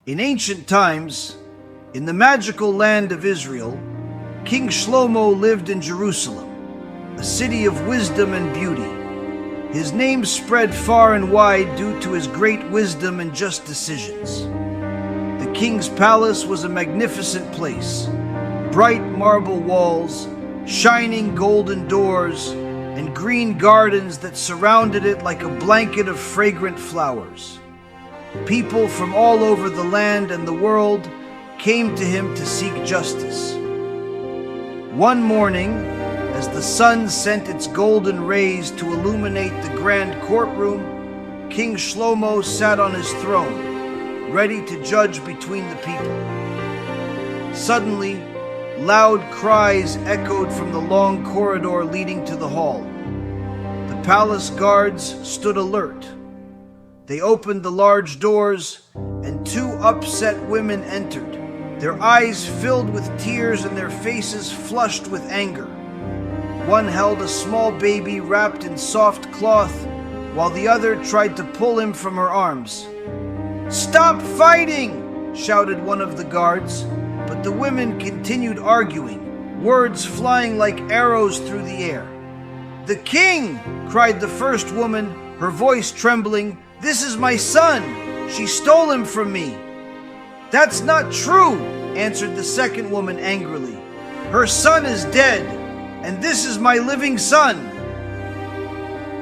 In ancient times, in the magical land of Israel, King Shlomo lived in Jerusalem, a city of wisdom and beauty. His name spread far and wide due to his great wisdom and just decisions. The king's palace was a magnificent place, bright marble walls, shining golden doors, and green gardens that surrounded it like a blanket of fragrant flowers. People from all over the land and the world came to him to seek justice. One morning, as the sun sent its golden rays to illuminate the grand courtroom, King Shlomo sat on his throne, ready to judge between the people. Suddenly, loud cries echoed from the long corridor leading to the hall. The palace guards stood alert. They opened the large doors, and two upset women entered, their eyes filled with tears and their faces flushed with anger. One held a small baby wrapped in soft cloth, while the other tried to pull him from her arms. "Stop fighting!" shouted one of the guards, but the women continued arguing, words flying like arrows through the air. "The king!" cried the first woman, her voice trembling. "This is my son! She stole him from me!" "That's not true!" answered the second woman angrily. "Her son is dead, and this is my living son!"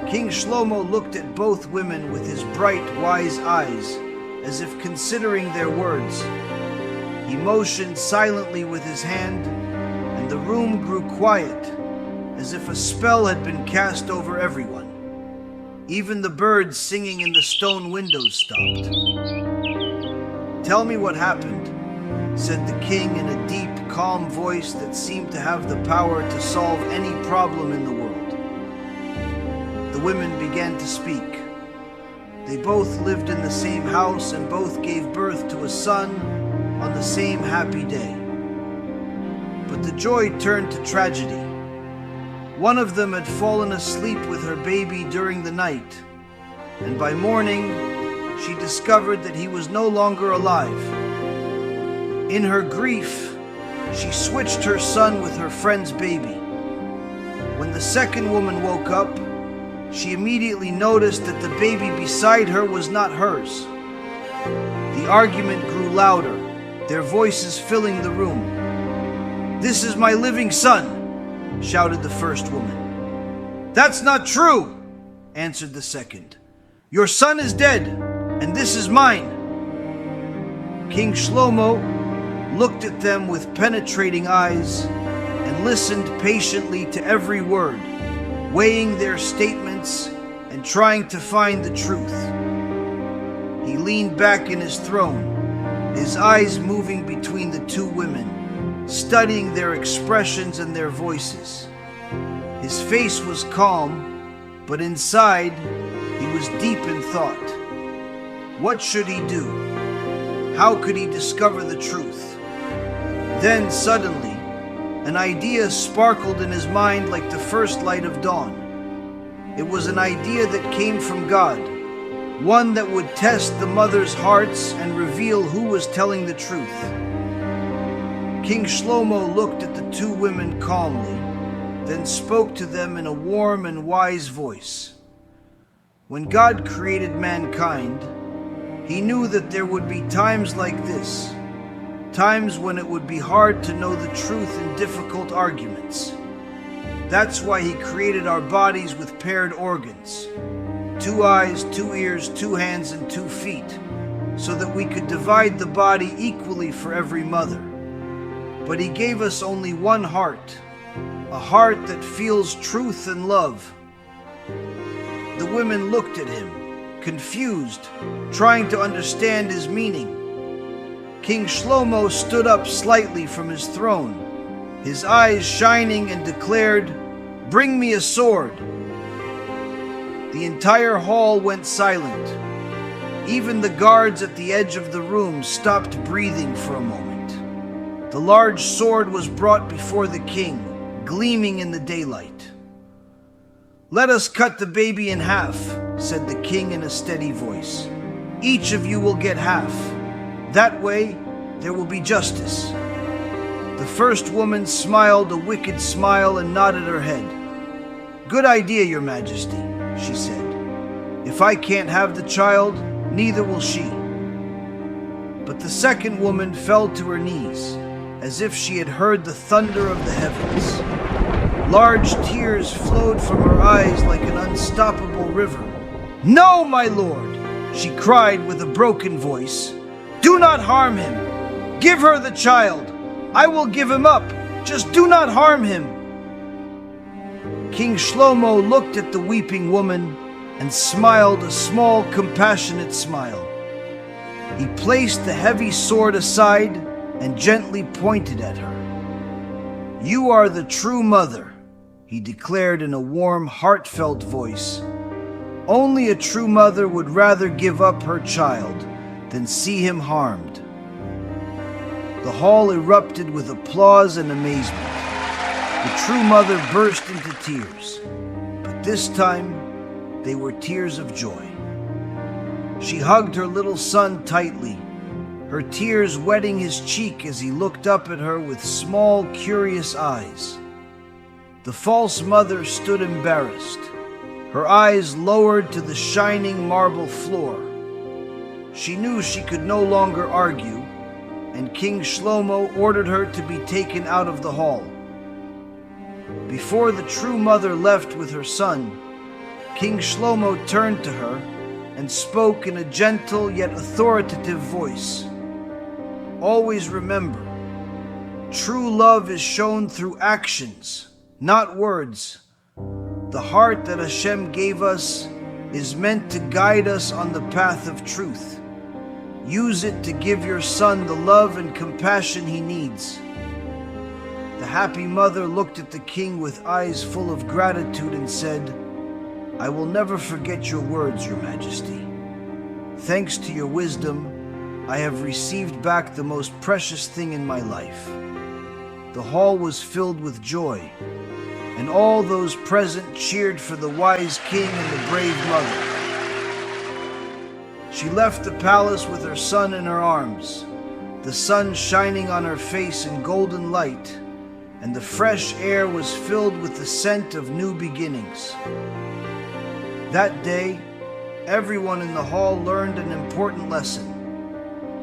King Shlomo looked at both women with his bright, wise eyes, as if considering their words. He motioned silently with his hand, and the room grew quiet, as if a spell had been cast over everyone. Even the birds singing in the stone windows stopped. "Tell me what happened," said the king in a deep, calm voice that seemed to have the power to solve any problem in the world. The women began to speak. They both lived in the same house and both gave birth to a son on the same happy day. But the joy turned to tragedy. One of them had fallen asleep with her baby during the night, and by morning she discovered that he was no longer alive. In her grief, she switched her son with her friend's baby. When the second woman woke up, she immediately noticed that the baby beside her was not hers. The argument grew louder, their voices filling the room. "This is my living son!" shouted the first woman. "That's not true!" answered the second. "Your son is dead, and this is mine." King Shlomo looked at them with penetrating eyes and listened patiently to every word, weighing their statements and trying to find the truth. He leaned back in his throne, his eyes moving between the two women, studying their expressions and their voices. His face was calm, but inside he was deep in thought. What should he do? How could he discover the truth? Then suddenly, an idea sparkled in his mind like the first light of dawn. It was an idea that came from God, one that would test the mothers' hearts and reveal who was telling the truth. King Shlomo looked at the two women calmly, then spoke to them in a warm and wise voice. When God created mankind, he knew that there would be times like this, times when it would be hard to know the truth in difficult arguments. That's why he created our bodies with paired organs, 2 eyes, 2 ears, 2 hands, and 2 feet, so that we could divide the body equally for every mother. But he gave us only one heart, a heart that feels truth and love. The women looked at him, confused, trying to understand his meaning. King Shlomo stood up slightly from his throne, his eyes shining, and declared, "Bring me a sword." The entire hall went silent. Even the guards at the edge of the room stopped breathing for a moment. The large sword was brought before the king, gleaming in the daylight. "Let us cut the baby in half," said the king in a steady voice. "Each of you will get half. That way, there will be justice." The first woman smiled a wicked smile and nodded her head. "Good idea, Your Majesty," she said. "If I can't have the child, neither will she." But the second woman fell to her knees, as if she had heard the thunder of the heavens. Large tears flowed from her eyes like an unstoppable river. "No, my lord," she cried with a broken voice. "Do not harm him. Give her the child. I will give him up. Just do not harm him." King Shlomo looked at the weeping woman and smiled a small, compassionate smile. He placed the heavy sword aside and gently pointed at her. "You are the true mother," he declared in a warm, heartfelt voice. "Only a true mother would rather give up her child than see him harmed." The hall erupted with applause and amazement. The true mother burst into tears, but this time they were tears of joy. She hugged her little son tightly, her tears wetting his cheek as he looked up at her with small, curious eyes. The false mother stood embarrassed, her eyes lowered to the shining marble floor. She knew she could no longer argue, and King Shlomo ordered her to be taken out of the hall. Before the true mother left with her son, King Shlomo turned to her and spoke in a gentle yet authoritative voice. "Always remember, true love is shown through actions, not words. The heart that Hashem gave us is meant to guide us on the path of truth. Use it to give your son the love and compassion he needs." The happy mother looked at the king with eyes full of gratitude and said, "I will never forget your words, Your Majesty. Thanks to your wisdom, I have received back the most precious thing in my life." The hall was filled with joy, and all those present cheered for the wise king and the brave mother. She left the palace with her son in her arms, the sun shining on her face in golden light, and the fresh air was filled with the scent of new beginnings. That day, everyone in the hall learned an important lesson.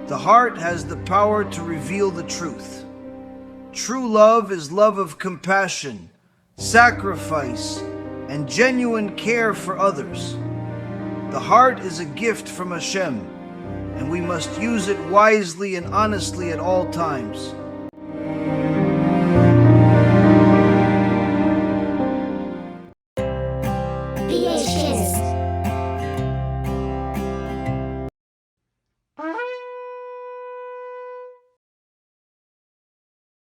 The heart has the power to reveal the truth. True love is love of compassion, sacrifice, and genuine care for others. The heart is a gift from Hashem, and we must use it wisely and honestly at all times.